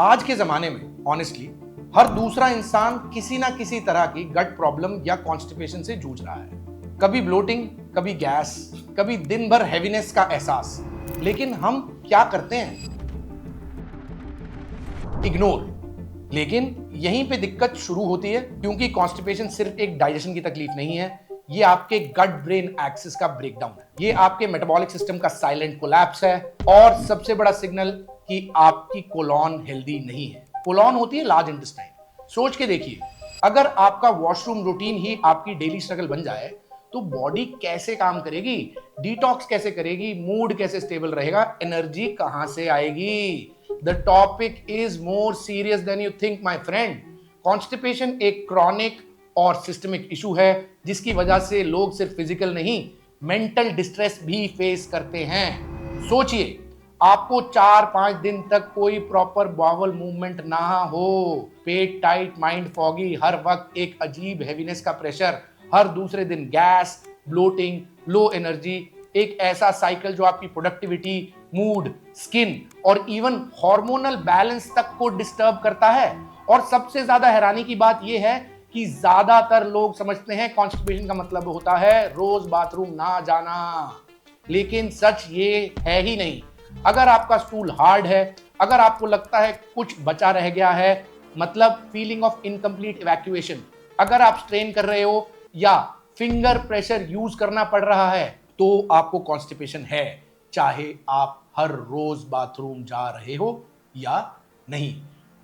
आज के जमाने में ऑनेस्टली हर दूसरा इंसान किसी ना किसी तरह की गट प्रॉब्लम या कॉन्स्टिपेशन से जूझ रहा है। कभी ब्लोटिंग, कभी गैस, कभी दिन भर हैवीनेस का एहसास। लेकिन हम क्या करते हैं? इग्नोर। लेकिन यहीं पे दिक्कत शुरू होती है, क्योंकि कॉन्स्टिपेशन सिर्फ एक डाइजेशन की तकलीफ नहीं है, ये आपके गट ब्रेन एक्सिस का ब्रेकडाउन है। ये आपके मेटाबॉलिक सिस्टम का साइलेंट कोलैप्स है और सबसे बड़ा सिग्नल कि आपकी कोलॉन हेल्दी नहीं है। कोलॉन होती है लार्ज इंटेस्टाइन। सोच के देखिए, अगर आपका वॉशरूम रूटीन ही आपकी डेली स्ट्रगल बन जाए तो बॉडी कैसे काम करेगी? डिटॉक्स कैसे करेगी? मूड कैसे स्टेबल रहेगा? एनर्जी कहां से आएगी? The topic is more serious than you think my friend. Constipation एक क्रॉनिक और सिस्टमिक इशू है, जिसकी वजह से लोग सिर्फ फिजिकल नहीं, मेंटल डिस्ट्रेस भी फेस करते हैं। सोचिए, आपको 4-5 दिन तक कोई प्रॉपर बाउल मूवमेंट ना हो, पेट टाइट, माइंड फॉगी, हर वक्त एक अजीब हैवीनेस का प्रेशर, हर दूसरे दिन गैस, ब्लोटिंग, लो एनर्जी, एक ऐसा साइकिल जो आपकी प्रोडक्टिविटी, मूड, स्किन और इवन हार्मोनल बैलेंस तक को डिस्टर्ब करता है। और सबसे ज्यादा हैरानी की बात यह है कि ज्यादातर लोग समझते हैं कॉन्स्टिपेशन का मतलब होता है रोज बाथरूम ना जाना, लेकिन सच ये है ही नहीं। अगर आपका स्टूल हार्ड है, अगर आपको लगता है कुछ बचा रह गया है, मतलब फीलिंग ऑफ इनकम्प्लीट इवैक्यूएशन, अगर आप स्ट्रेन कर रहे हो या फिंगर प्रेशर यूज करना पड़ रहा है, तो आपको कॉन्स्टिपेशन है, चाहे आप हर रोज बाथरूम जा रहे हो या नहीं।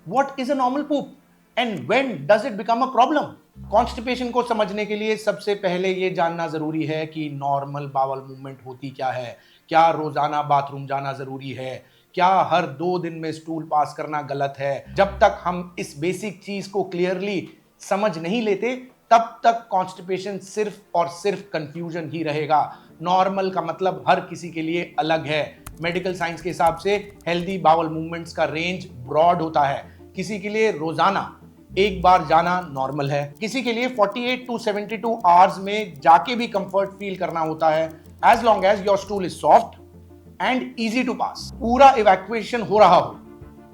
What is a normal poop and when does it become a problem? Constipation को समझने के लिए सबसे पहले यह जानना जरूरी है कि नॉर्मल बावल मूवमेंट होती क्या है। क्या रोजाना बाथरूम जाना जरूरी है? क्या हर 2 दिन में स्टूल पास करना गलत है? जब तक हम इस बेसिक चीज को क्लियरली समझ नहीं लेते, तब तक कॉन्स्टिपेशन सिर्फ और सिर्फ कंफ्यूजन ही रहेगा। नॉर्मल का मतलब हर किसी के लिए अलग है। मेडिकल साइंस के हिसाब से हेल्दी बावल मूवमेंट्स का रेंज ब्रॉड होता है। किसी के लिए रोजाना एक बार जाना नॉर्मल है, किसी के लिए 48 to 72 आवर्स में जाके भी कंफर्ट फील करना होता है, as long as your stool is soft and easy to pass, पूरा इवैक्यूएशन हो रहा हो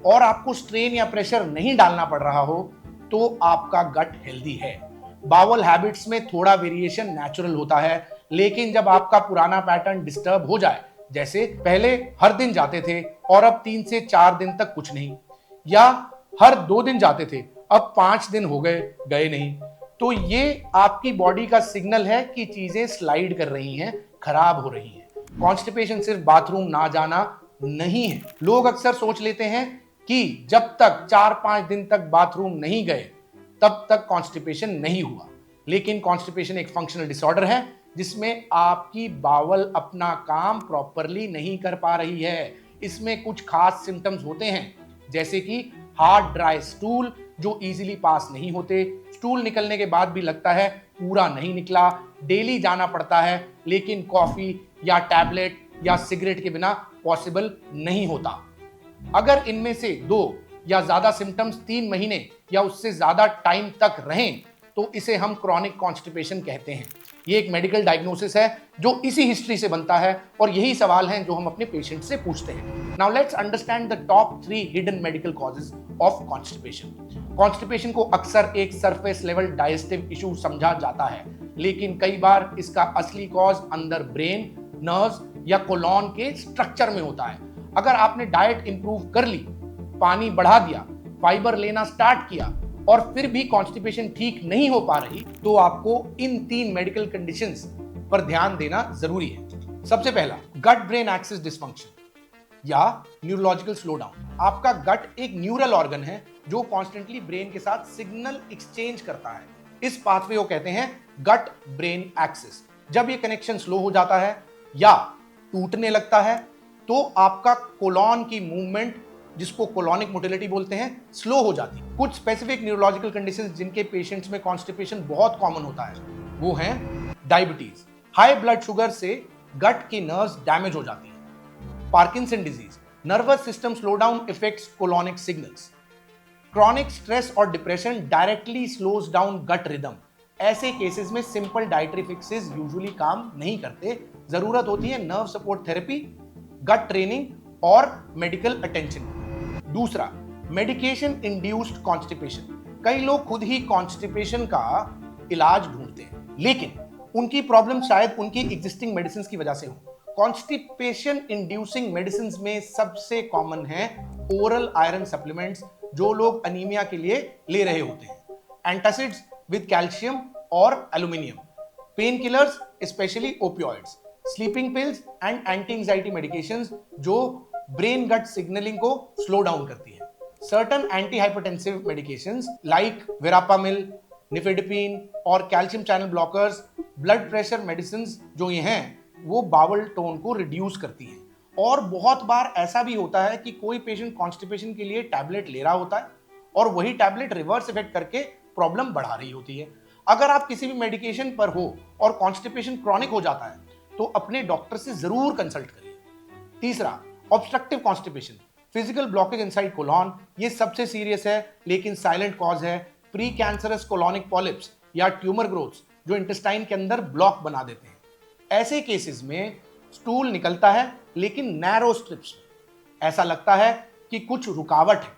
और आपको स्ट्रेन या प्रेशर नहीं डालना पड़ रहा हो, तो आपका गट हेल्दी है। बावल हैबिट्स में थोड़ा वेरिएशन नेचुरल होता है, लेकिन जब आपका पुराना पैटर्न डिस्टर्ब हो जाए, जैसे पहले हर दिन जाते थे और अब 3 से 4 दिन तक कुछ नहीं, या हर 2 दिन जाते थे अब 5 दिन हो गए गए नहीं, तो ये आपकी बॉडी का सिग्नल है कि चीजें स्लाइड कर रही हैं, खराब हो रही हैं। कॉन्स्टिपेशन सिर्फ बाथरूम ना जाना नहीं है। लोग अक्सर सोच लेते हैं कि जब तक 4-5 दिन तक बाथरूम नहीं गए तब तक कॉन्स्टिपेशन नहीं हुआ, लेकिन कॉन्स्टिपेशन एक फंक्शनल डिसऑर्डर है, जिसमें आपकी बावल अपना काम प्रॉपरली नहीं कर पा रही है। इसमें कुछ खास सिम्टम्स होते हैं, जैसे कि हार्ड ड्राई स्टूल जो इजीली पास नहीं होते, स्टूल निकलने के बाद भी लगता है पूरा नहीं निकला, डेली जाना पड़ता है लेकिन कॉफी या टैबलेट या सिगरेट के बिना पॉसिबल नहीं होता। अगर इनमें से 2 या ज्यादा सिम्टम्स 3 महीने या उससे ज्यादा टाइम तक रहें, तो इसे हम क्रॉनिक कॉन्स्टिपेशन कहते हैं। ये एक मेडिकल डायग्नोसिस है जो इसी हिस्ट्री से बनता है, और यही सवाल हैं जो हम अपने पेशेंट से पूछते हैं। Now let's understand the top 3 hidden medical causes of constipation. Constipation को अक्सर एक सरफेस लेवल डाइजेस्टिव इशू समझा जाता है, लेकिन कई बार इसका असली कॉज अंदर ब्रेन, नर्व्स या कोलॉन के स्ट्रक्चर में होता है। अगर आपने डाइट इंप्रूव कर ली, पानी बढ़ा दिया, फाइबर लेना स्टार्ट किया और फिर भी कॉन्स्टिपेशन ठीक नहीं हो पा रही, तो आपको इन 3 मेडिकल कंडीशंस पर ध्यान देना जरूरी है। सबसे पहला, गट ब्रेन एक्सिस डिसफंक्शन या न्यूरोलॉजिकल स्लोडाउन। आपका गट एक न्यूरल ऑर्गन है जो कॉन्स्टेंटली ब्रेन के साथ सिग्नल एक्सचेंज करता है। इस पाथवे को कहते हैं गट ब्रेन एक्सिस। जब ये कनेक्शन स्लो हो जाता है या टूटने लगता है, तो आपका कोलॉन की मूवमेंट, जिसको कोलॉनिक मोटिलिटी बोलते हैं, स्लो हो जाती है। कुछ स्पेसिफिक न्यूरोलॉजिकल कंडीशंस जिनके पेशेंट्स में कॉन्स्टिपेशन बहुत कॉमन होता है, वो हैं डायबिटीज। हाई ब्लड शुगर से गट की नर्व्स डैमेज हो जाती हैं। Parkinson disease, nervous system slowdown effects colonic signals. Chronic stress और depression directly slows down gut rhythm. ऐसे केसेस में सिंपल डाइटरी फिक्सेस यूजुअली काम नहीं करते, जरूरत होती है nerve support therapy, gut training और मेडिकल अटेंशन। दूसरा, मेडिकेशन इंड्यूस्ड कॉन्स्टिपेशन, कई लोग खुद ही कॉन्स्टिपेशन का इलाज ढूंढते हैं, लेकिन उनकी प्रॉब्लम शायद उनकी एग्जिस्टिंग मेडिसिन की वजह से हो। कॉन्स्टिपेशन इंड्यूसिंग मेडिसिन में सबसे कॉमन है ओरल आयरन सप्लीमेंट्स, जो लोग अनीमिया के लिए ले रहे होते हैं, एंटासिड्स विद कैल्शियम और aluminium, pain killers specially opioids, sleeping pills and anti anxiety medications जो ब्रेन गट सिग्नलिंग को स्लो डाउन करती है। Certain anti hypertensive medications like verapamil, nifedipine और calcium channel blockers, blood pressure medicine जो ये हैं वो बावल टोन को रिड्यूस करती हैं। और बहुत बार ऐसा भी होता है कि कोई पेशेंट कॉन्स्टिपेशन के लिए टैबलेट ले रहा होता है और वही टैबलेट रिवर्स इफेक्ट करके प्रॉब्लम बढ़ा रही होती है। अगर आप किसी भी मेडिकेशन पर हो और कॉन्स्टिपेशन क्रॉनिक हो जाता है तो अपने डॉक्टर से जरूर कंसल्ट करिए। तीसरा, obstructive constipation, physical blockage inside colon, ये सबसे सीरियस है लेकिन साइलेंट कॉज है प्री कैंसरस कोलॉनिक पॉलिप्स या ट्यूमर ग्रोथ्स जो इंटेस्टाइन के अंदर ब्लॉक बना देते हैं। ऐसे केसेस में स्टूल निकलता है लेकिन नैरो स्ट्रिप्स में, ऐसा लगता है कि कुछ रुकावट है।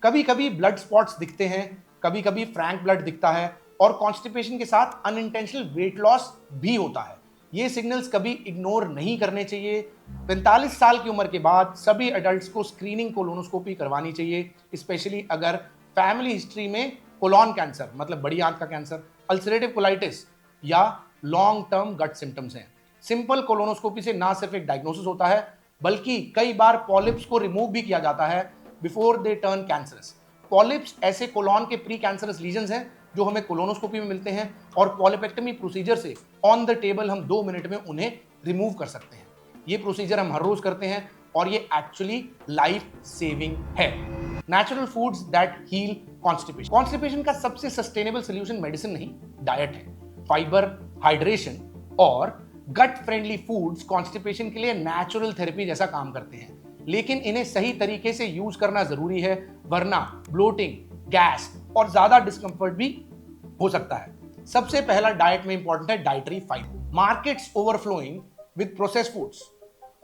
कभी कभी ब्लड स्पॉट्स दिखते हैं, कभी कभी फ्रैंक ब्लड दिखता है और कॉन्स्टिपेशन के साथ अनइंटेंशनल वेट लॉस भी होता है। ये सिग्नल्स कभी इग्नोर नहीं करने चाहिए। 45 साल की उम्र के बाद सभी एडल्ट्स को स्क्रीनिंग कोलोनोस्कोपी करवानी चाहिए, स्पेशली अगर फैमिली हिस्ट्री में कोलॉन कैंसर मतलब बड़ी आंत का कैंसर, अल्सरेटिव कोलाइटिस या लॉन्ग टर्म गट सिम्टम्स हैं। सिंपल कोलोनोस्कोपी से ना सिर्फ एक डायग्नोसिस होता है बल्कि कई बार पॉलिप्स को रिमूव भी किया जाता है before they turn cancerous. Polyps ऐसे कोलॉन के प्री कैंसरस लीजन्स हैं जो हमें कोलोनोस्कोपी में मिलते हैं और पॉलिपेक्टमी प्रोसीजर से ऑन द टेबल हम 2 मिनट में उन्हें रिमूव कर सकते हैं। ये प्रोसीजर हम हर रोज करते हैं और ये एक्चुअली लाइफ सेविंग है। Natural foods that heal constipation, constipation का सबसे सस्टेनेबल सोल्यूशन मेडिसिन नहीं, डाइट है। फाइबर, हाइड्रेशन और गट फ्रेंडली फूड्स कॉन्स्टिपेशन के लिए नेचुरल थेरेपी जैसा काम करते हैं, लेकिन इन्हें सही तरीके से यूज करना जरूरी है, वरना ब्लोटिंग, गैस और ज्यादा डिस्कंफर्ट भी हो सकता है। सबसे पहला डाइट में इंपॉर्टेंट है dietary fibre. Markets overflowing with processed foods,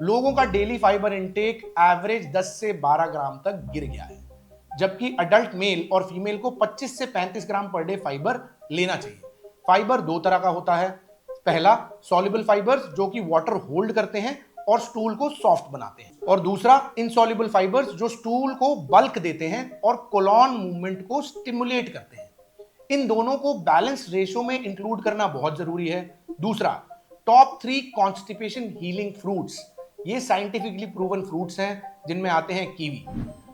लोगों का डेली फाइबर इनटेक एवरेज 10 से 12 ग्राम तक गिर गया है, जबकि अडल्ट मेल और फीमेल को 25 से 35 ग्राम पर डे फाइबर लेना चाहिए। फाइबर 2 तरह का होता है, पहला सॉल्युबल फाइबर्स जो कि वाटर होल्ड करते हैं और स्टूल को सॉफ्ट बनाते हैं, और दूसरा इनसॉल्युबल फाइबर्स जो स्टूल को बल्क देते हैं और कोलॉन मूवमेंट को स्टिमुलेट करते हैं। इन दोनों को बैलेंस रेशियो में इंक्लूड करना बहुत जरूरी है। दूसरा, टॉप 3 कॉन्स्टिपेशन हीलिंग फ्रूट्स, ये साइंटिफिकली प्रूवन फ्रूट्स हैं जिनमें आते हैं कीवी।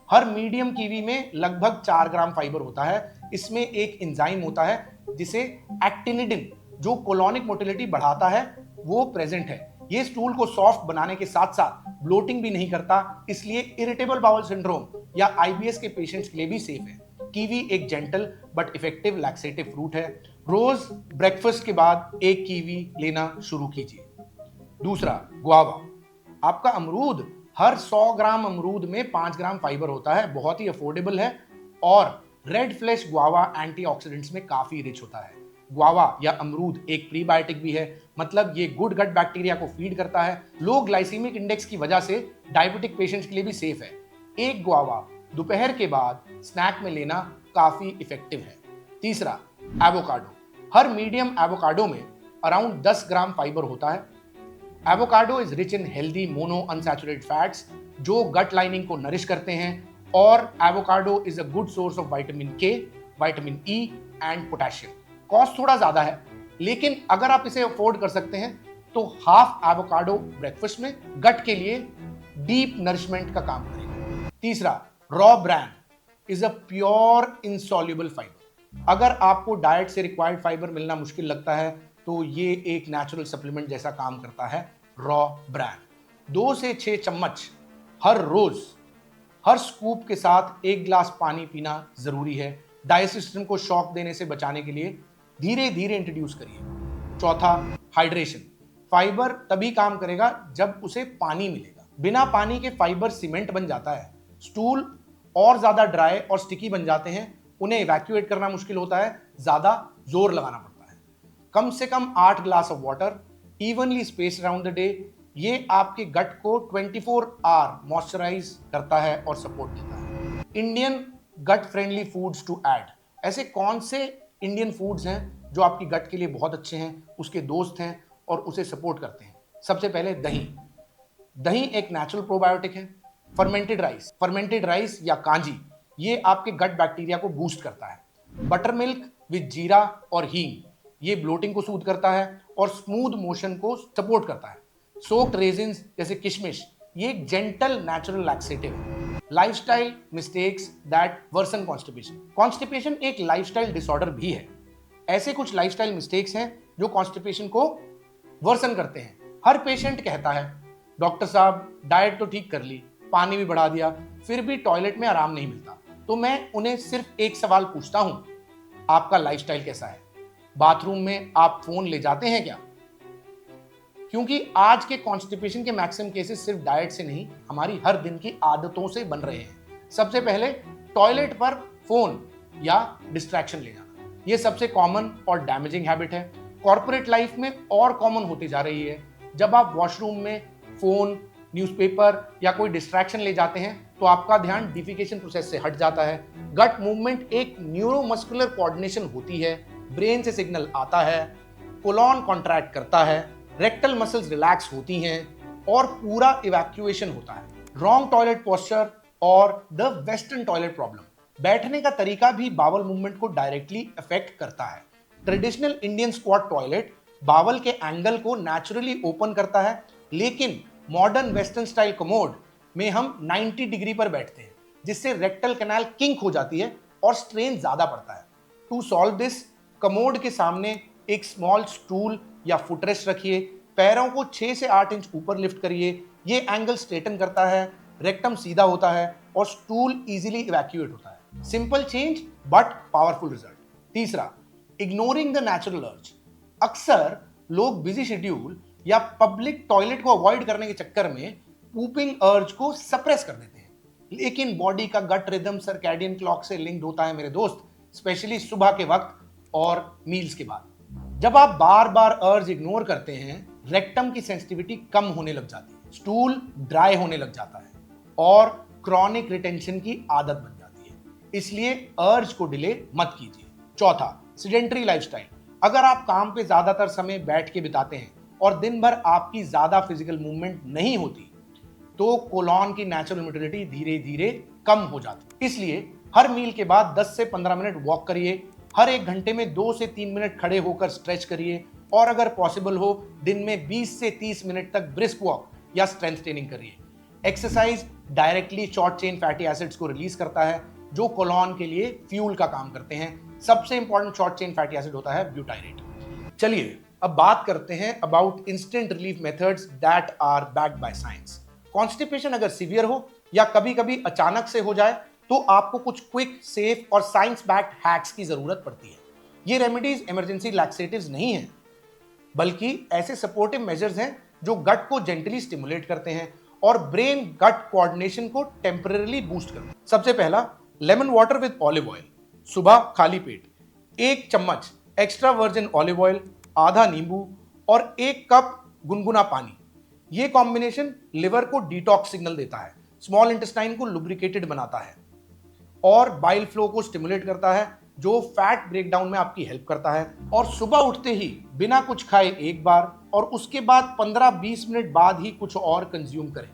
हर मीडियम कीवी में लगभग 4 ग्राम फाइबर होता है। इसमें एक एंजाइम होता है जिसे एक्टिनिडिन जो कोलोनिक मोटिलिटी बढ़ाता है वो प्रेजेंट है। ये स्टूल को सॉफ्ट बनाने के साथ साथ ब्लोटिंग भी नहीं करता, इसलिए इरिटेबल बाउल सिंड्रोम या आईबीएस के पेशेंट्स के लिए भी सेफ है। कीवी एक gentle but effective laxative fruit है। रोज ब्रेकफास्ट के बाद एक कीवी लेना शुरू कीजिए। दूसरा, गुआवा। आपका अमरूद, हर 100 ग्राम अमरूद में 5 ग्राम फाइबर होता है, बहुत ही अफोर्डेबल है और रेड फ्लैश गुआवा एंटीऑक्सीडेंट्स में काफी रिच होता है। गुआवा या अमरूद एक प्रीबायोटिक भी है, मतलब ये गुड गट बैक्टीरिया को फीड करता है। लो ग्लाइसीमिक इंडेक्स की वजह से डायबिटिक पेशेंट्स के लिए भी सेफ है। एक गुआवा दोपहर के बाद स्नैक में लेना काफी इफेक्टिव है। तीसरा, एवोकाडो। हर मीडियम एवोकाडो में अराउंड 10 ग्राम फाइबर होता है। Avocado is rich in healthy mono unsaturated fats जो गट लाइनिंग को नरिश करते हैं, और avocado is a good source of vitamin K, vitamin E and potassium. Cost थोड़ा ज्यादा है, लेकिन अगर आप इसे अफोर्ड कर सकते हैं तो हाफ एवोकाडो ब्रेकफास्ट में गट के लिए डीप नरिशमेंट का काम करेगा। तीसरा, raw bran is a pure insoluble fibre. अगर आपको डाइट से रिक्वायर्ड फाइबर मिलना मुश्किल लगता है तो ये एक नेचुरल सप्लीमेंट जैसा काम करता है। रॉ ब्रान 2 से 6 चम्मच हर रोज हर स्कूप के साथ 1 गिलास पानी पीना जरूरी है। डाइजेस्टिव सिस्टम को शॉक देने से बचाने के लिए धीरे धीरे इंट्रोड्यूस करिए। चौथा, हाइड्रेशन। फाइबर तभी काम करेगा जब उसे पानी मिलेगा। बिना पानी के फाइबर सीमेंट बन जाता है, स्टूल और ज्यादा ड्राई और स्टिकी बन जाते हैं, उन्हें इवैक्यूएट करना मुश्किल होता है, ज्यादा जोर लगाना पड़ता है। कम से कम 8 glass of water evenly spaced around the day, ये आपके गट को 24 आवर मॉइस्चराइज करता है और सपोर्ट देता है। Indian gut friendly foods to add. ऐसे कौन से इंडियन फूड्स हैं जो आपकी गट के लिए बहुत अच्छे हैं, उसके दोस्त हैं और उसे सपोर्ट करते हैं? सबसे पहले दही। दही एक नेचुरल प्रोबायोटिक है। फर्मेंटेड राइस या कांजी, ये आपके गट बैक्टीरिया को बूस्ट करता है। बटर मिल्क विद जीरा और हींग, ये ब्लोटिंग को सूद करता है और स्मूथ मोशन को सपोर्ट करता है। सोक्ड रेजिन्स जैसे किशमिश, ये एक जेंटल नेचुरल लैक्सेटिव है। Lifestyle mistakes that worsen constipation. Constipation एक लाइफस्टाइल डिसऑर्डर भी है। ऐसे कुछ लाइफस्टाइल मिस्टेक्स हैं जो कॉन्स्टिपेशन को वर्सन करते हैं। हर पेशेंट कहता है, डॉक्टर साहब डाइट तो ठीक कर ली, पानी भी बढ़ा दिया, फिर भी टॉयलेट में आराम नहीं मिलता। तो मैं उन्हें सिर्फ एक सवाल पूछता हूं, आपका लाइफस्टाइल कैसा है? बाथरूम में आप फोन ले जाते हैं क्या? क्योंकि आज के कॉन्स्टिपेशन के मैक्सिमम केसेस सिर्फ डाइट से नहीं, हमारी हर दिन की आदतों से बन रहे हैं। सबसे पहले टॉयलेट पर फोन या डिस्ट्रैक्शन ले जाना, यह सबसे कॉमन और डैमेजिंग हैबिट है। कॉर्पोरेट लाइफ में और कॉमन होती जा रही है। जब आप वॉशरूम में फोन, न्यूज़पेपर या कोई डिस्ट्रैक्शन ले जाते हैं तो आपका ध्यान डिफिकेशन प्रोसेस से हट जाता है। गट मूवमेंट एक न्यूरोमस्कुलर कोऑर्डिनेशन होती है, ब्रेन से सिग्नल आता है, कोलॉन कॉन्ट्रैक्ट करता है, रेक्टल मसल्स रिलैक्स होती हैं और पूरा इवैक्यूएशन होता है। रॉन्ग टॉयलेट पोस्चर और द वेस्टर्न टॉयलेट प्रॉब्लम, बैठने का तरीका भी बावल मूवमेंट को डायरेक्टली अफेक्ट करता है। Traditional Indian squat toilet bowel के एंगल को नेचुरली ओपन करता है, लेकिन मॉडर्न वेस्टर्न स्टाइल कमोड में हम 90 डिग्री पर बैठते हैं, जिससे रेक्टल कैनाल किंक हो जाती है और स्ट्रेन ज्यादा पड़ता है। टू सॉल्व दिस, कमोड के सामने एक स्मॉल स्टूल या फुटरेस्ट रखिए, पैरों को 6 से 8 इंच ऊपर लिफ्ट करिए, ये एंगल स्ट्रेटन करता है, रेक्टम सीधा होता है और स्टूल इजीली इवैक्यूएट होता है। Simple change but powerful result. तीसरा, इग्नोरिंग द नेचुरल अर्ज। अक्सर लोग बिजी शेड्यूल या पब्लिक टॉयलेट को अवॉइड करने के चक्कर में पूपिंग अर्ज को सप्रेस कर देते हैं, लेकिन बॉडी का गट रिदम सर्कैडियन क्लॉक से लिंक्ड होता है मेरे दोस्त, स्पेशली सुबह के वक्त और मील्स के बाद। जब आप बार बार अर्ज इग्नोर करते हैं, रेक्टम की सेंसिटिविटी कम होने लग जाती है, स्टूल ड्राई होने लग जाता है और क्रॉनिक रिटेंशन की आदत बन जाती है। इसलिए अर्ज को डिले मत कीजिए। चौथा, सेडेंटरी लाइफस्टाइल। अगर आप काम पे ज्यादातर समय बैठ के बिताते हैं और दिन भर आपकी ज्यादा फिजिकल मूवमेंट नहीं होती, तो कोलॉन की नेचुरल मोटिलिटी धीरे धीरे कम हो जाती। इसलिए हर मील के बाद 10 से 15 मिनट वॉक करिए, हर 1 घंटे में 2 से 3 मिनट खड़े होकर स्ट्रेच करिए और अगर पॉसिबल हो दिन में 20 से 30 मिनट तक ब्रिस्क वॉक या स्ट्रेंथ ट्रेनिंग करिए। Exercise directly short chain fatty acids को रिलीज करता है, जो कोलॉन के लिए फ्यूल का काम करते हैं। सबसे important short chain fatty acid होता है ब्यूटाइरेट। चलिए अब बात करते हैं about instant relief methods that are backed by science. Constipation अगर सीवियर हो या कभी कभी अचानक से हो जाए तो आपको कुछ क्विक, सेफ और साइंस बैक्ड हैक्स की जरूरत पड़ती है। ये रेमेडीज इमरजेंसी लैक्सेटिव्स नहीं हैं, बल्कि ऐसे सपोर्टिव मेजर्स हैं जो गट को जेंटली स्टिमुलेट करते हैं और ब्रेन गट कोऑर्डिनेशन को टेम्परेरीली बूस्ट करते हैं। सबसे पहला, lemon water with olive oil. सुबह खाली पेट 1 चम्मच एक्स्ट्रा वर्जिन ऑलिव ऑयल, आधा नींबू और 1 कप गुनगुना पानी। यह कॉम्बिनेशन लिवर को डिटॉक्स सिग्नल देता है, स्मॉल इंटेस्टाइन को लुब्रिकेटेड बनाता है और बाइल फ्लो को स्टिमुलेट करता है, जो फैट ब्रेकडाउन में आपकी हेल्प करता है। और सुबह उठते ही बिना कुछ खाए एक बार और उसके बाद 15-20 मिनट बाद ही कुछ और कंज्यूम करें।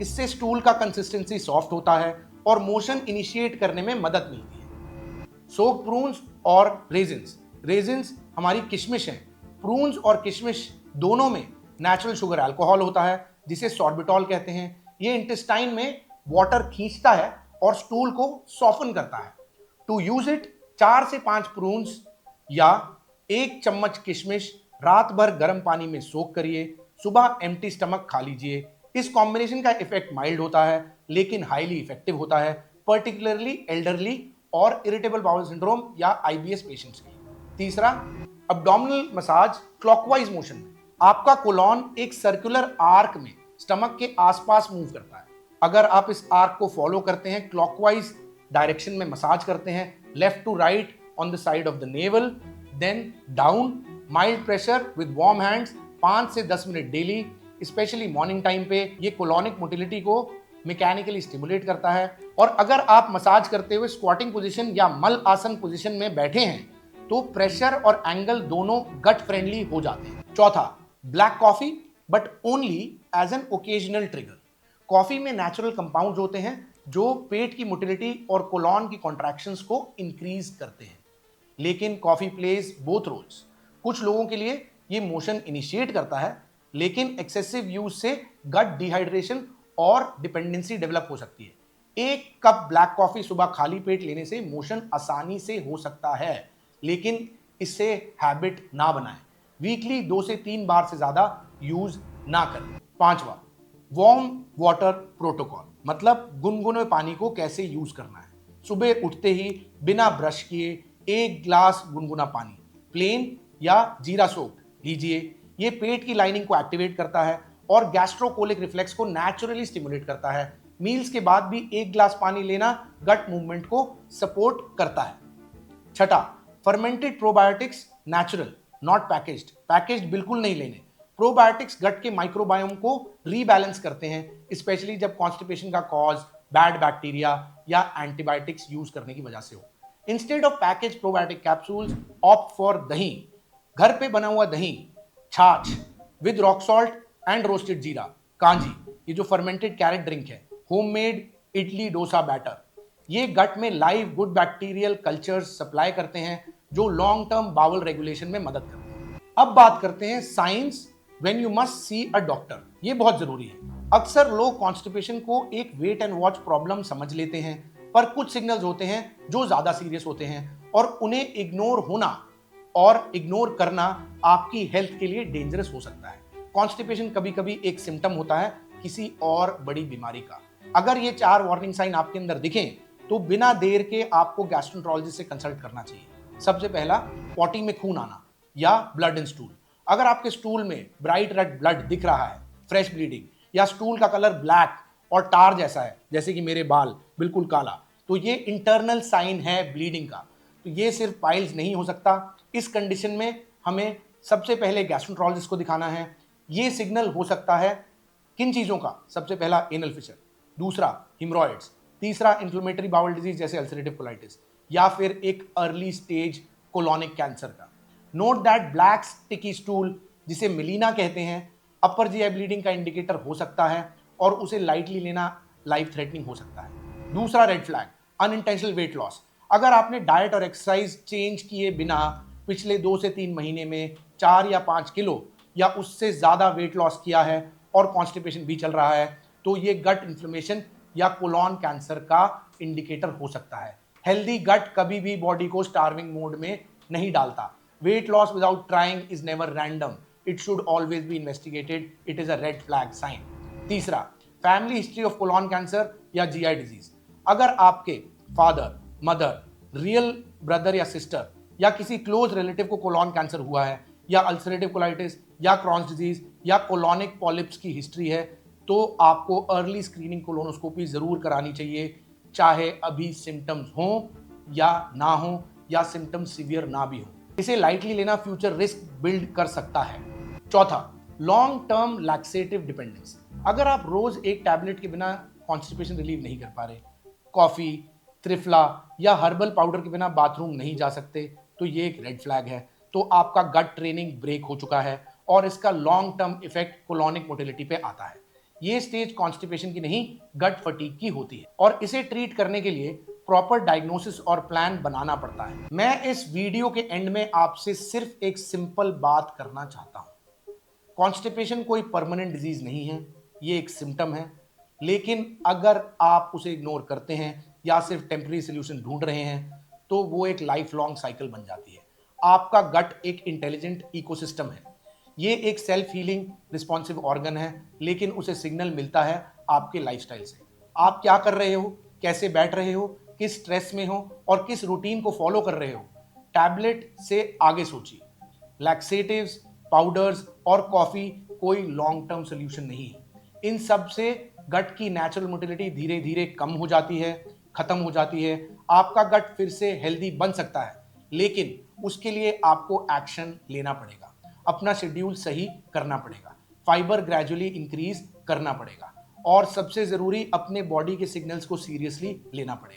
इससे स्टूल का कंसिस्टेंसी सॉफ्ट होता है और मोशन इनिशिएट करने में मदद मिलती है। सोक्ड प्रून्स और रेजिन्स। रेजिन्स हमारी किशमिश हैं। प्रून्स और किशमिश दोनों में नेचुरल शुगर अल्कोहल होता है, जिसे सॉर्बिटॉल कहते हैं। ये इंटेस्टाइन में वाटर खींचता है और स्टूल को सॉफन करता है। टू यूज इट, 4 से 5 प्रून्स या 1 चम्मच किशमिश रात भर गर्म पानी में सोक करिए, सुबह एम्प्टी स्टमक खा लीजिए। इस कॉम्बिनेशन का इफेक्ट माइल्ड होता है लेकिन हाईली इफेक्टिव होता है, पर्टिकुलरली एल्डरली और इरिटेबल बाउल सिंड्रोम या आईबीएस पेशेंट्स के। तीसरा, अब्डोमिनल मसाज क्लॉकवाइज मोशन में। आपका कोलॉन एक सर्कुलर आर्क में स्टमक के आसपास मूव करता है। अगर आप इस आर्क को फॉलो करते हैं, क्लॉकवाइज डायरेक्शन में मसाज करते हैं, left to right on the side of the navel, then down, mild pressure with warm hands, 5 से 10 minute daily, specially morning time पे, ये कोलॉनिक मोटिलिटी को मैकेनिकली स्टिमुलेट करता है। और अगर आप मसाज करते हुए स्क्वाटिंग पोजीशन या मल आसन पोजीशन में बैठे हैं तो प्रेशर और एंगल दोनों गट फ्रेंडली हो जाते हैं। चौथा, black coffee but only as an occasional trigger. Coffee में नेचुरल कंपाउंड्स होते हैं जो पेट की मोटिलिटी और कोलॉन की कॉन्ट्रैक्शंस को इंक्रीज करते हैं, लेकिन कॉफी प्लेज बोथ रोल्स। कुछ लोगों के लिए ये मोशन इनिशिएट करता है, लेकिन एक्सेसिव यूज से गट डिहाइड्रेशन और डिपेंडेंसी डेवलप हो सकती है। एक कप ब्लैक कॉफी सुबह खाली पेट लेने से मोशन आसानी से हो सकता है, लेकिन इससे हैबिट ना बनाएं। वीकली 2 से 3 बार से ज्यादा यूज ना करें। पांचवा, वार्म वाटर प्रोटोकॉल, मतलब गुनगुने पानी को कैसे यूज करना है। सुबह उठते ही बिना ब्रश किए 1 ग्लास गुनगुना पानी, प्लेन या जीरा सोप लीजिए। ये पेट की लाइनिंग को एक्टिवेट करता है और गैस्ट्रोकोलिक रिफ्लेक्स को नेचुरली स्टिमुलेट करता है। मील्स के बाद भी 1 ग्लास पानी लेना गट मूवमेंट को सपोर्ट करता है। छठा, fermented probiotics natural not packaged. Packaged बिल्कुल नहीं लेने। प्रोबायोटिक्स गट के माइक्रोबायोम को रीबैलेंस करते हैं, स्पेशली जब कॉन्स्टिपेशन का कॉज बैड बैक्टीरिया या एंटीबायोटिक्स यूज करने की वजह से हो। Instead of package probiotic capsules, opt for दही। घर पे बना हुआ दही, छाछ with rock salt and roasted जीरा, कांजी, ये जो फर्मेंटेड कैरेट ड्रिंक है, होममेड इडली डोसा बैटर, ये गट में live good bacterial cultures supply करते हैं जो लॉन्ग टर्म बाउल रेगुलेशन में मदद करते हैं। अब बात करते हैं science when you must see a doctor. ये बहुत जरूरी है। अक्सर लोग कॉन्स्टिपेशन को एक वेट एंड वॉच प्रॉब्लम समझ लेते हैं, पर कुछ सिग्नल्स होते हैं जो ज्यादा सीरियस होते हैं और उन्हें इग्नोर होना और इग्नोर करना आपकी हेल्थ के लिए डेंजरस हो सकता है। कॉन्स्टिपेशन कभी कभी एक सिम्टम होता है किसी और बड़ी बीमारी का। अगर ये 4 वार्निंग साइन आपके अंदर दिखें तो बिना देर के आपको गैस्ट्रोएंटरोलॉजिस्ट से कंसल्ट करना चाहिए। सबसे पहला, पॉटी में खून आना या ब्लड इन स्टूल। अगर आपके स्टूल में ब्राइट रेड ब्लड दिख रहा है, फ्रेश ब्लीडिंग, या स्टूल का कलर ब्लैक और टार जैसा है, जैसे कि मेरे बाल बिल्कुल काला, तो ये इंटरनल साइन है ब्लीडिंग का। तो ये सिर्फ पाइल्स नहीं हो सकता। इस कंडीशन में हमें सबसे पहले गैस्ट्रोएंटरोलॉजिस्ट को दिखाना है। ये सिग्नल हो सकता है किन चीजों का? सबसे पहला, एनल फिशर, दूसरा हिमरॉइड्स, तीसरा इन्फ्लेमेटरी बाउल डिजीज जैसे अल्सरेटिव कोलाइटिस, या फिर एक अर्ली स्टेज कोलोनिक कैंसर का। Note that black sticky stool, जिसे मिलीना कहते हैं, अपर जीआई ब्लीडिंग का इंडिकेटर हो सकता है और उसे लाइटली लेना लाइफ थ्रेटनिंग हो सकता है। दूसरा red flag, unintentional weight loss. अगर आपने डाइट और एक्सरसाइज चेंज किए बिना पिछले 2 से 3 महीने में 4 या 5 किलो या उससे ज्यादा वेट लॉस किया है और कॉन्स्टिपेशन भी चल रहा है, तो ये गट इन्फ्लेमेशन या कोलॉन कैंसर का इंडिकेटर हो सकता है। हेल्दी गट कभी भी बॉडी को स्टार्विंग मोड में नहीं डालता। Weight loss without trying is never random, it should always be investigated, it is a red flag sign. तीसरा, family history of colon cancer या जीआई डिजीज। अगर आपके फादर, मदर, रियल ब्रदर या sister या किसी क्लोज रिलेटिव को colon cancer हुआ है, या अल्सरेटिव कोलाइटिस या क्रॉन्स डिजीज या कोलोनिक पॉलिप्स की हिस्ट्री है, तो आपको अर्ली स्क्रीनिंग कोलोनोस्कोपी जरूर करानी चाहिए, चाहे अभी सिम्टम्स हो या ना हो, या सिम्टम्स सीवियर ना भी हो। इसे लाइटली लेना फ्यूचर रिस्क बिल्ड कर सकता है। चौथा, लॉन्ग टर्म लैक्सेटिव डिपेंडेंस। अगर आप रोज एक टैबलेट के बिना कॉन्स्टिपेशन रिलीव नहीं कर पा रहे, कॉफी, त्रिफला या हर्बल पाउडर के बिना बाथरूम नहीं जा सकते, तो ये एक रेड फ्लैग है। तो आपका गट ट्रेनिंग ब्रेक हो चुका है और इसका long term effect colonic motility पे आता है। ये स्टेज कॉन्स्टिपेशन की नहीं, गट फटीग की होती है और इसे ट्रीट करने के लिए प्रॉपर डायग्नोसिस और प्लान बनाना पड़ता है। मैं इस वीडियो के एंड में आपसे सिर्फ एक सिंपल बात करना चाहता हूं। कॉन्स्टिपेशन कोई परमानेंट डिजीज नहीं है, ये एक सिम्टम है। लेकिन अगर आप उसे इग्नोर करते हैं या सिर्फ टेम्पररी सोल्यूशन ढूंढ रहे हैं, तो वो एक लाइफ लॉन्ग साइकिल बन जाती है। आपका गट एक इंटेलिजेंट इकोसिस्टम है। ये एक सेल्फ हीलिंग रिस्पॉन्सिव ऑर्गन है, लेकिन उसे सिग्नल मिलता है आपके लाइफस्टाइल से। आप क्या कर रहे हो, कैसे बैठ रहे हो, किस स्ट्रेस में हो और किस रूटीन को फॉलो कर रहे हो। टैबलेट से आगे सोचिए। लैक्सेटिव्स, पाउडर्स और कॉफी कोई लॉन्ग टर्म सोल्यूशन नहीं है। इन सब से गट की नेचुरल मोटिलिटी धीरे धीरे कम हो जाती है, खत्म हो जाती है। आपका गट फिर से हेल्दी बन सकता है, लेकिन उसके लिए आपको एक्शन लेना पड़ेगा। अपना शेड्यूल सही करना पड़ेगा, फाइबर ग्रेजुअली इंक्रीज करना पड़ेगा और सबसे जरूरी अपने बॉडी के सिग्नल्स को सीरियसली लेना पड़ेगा।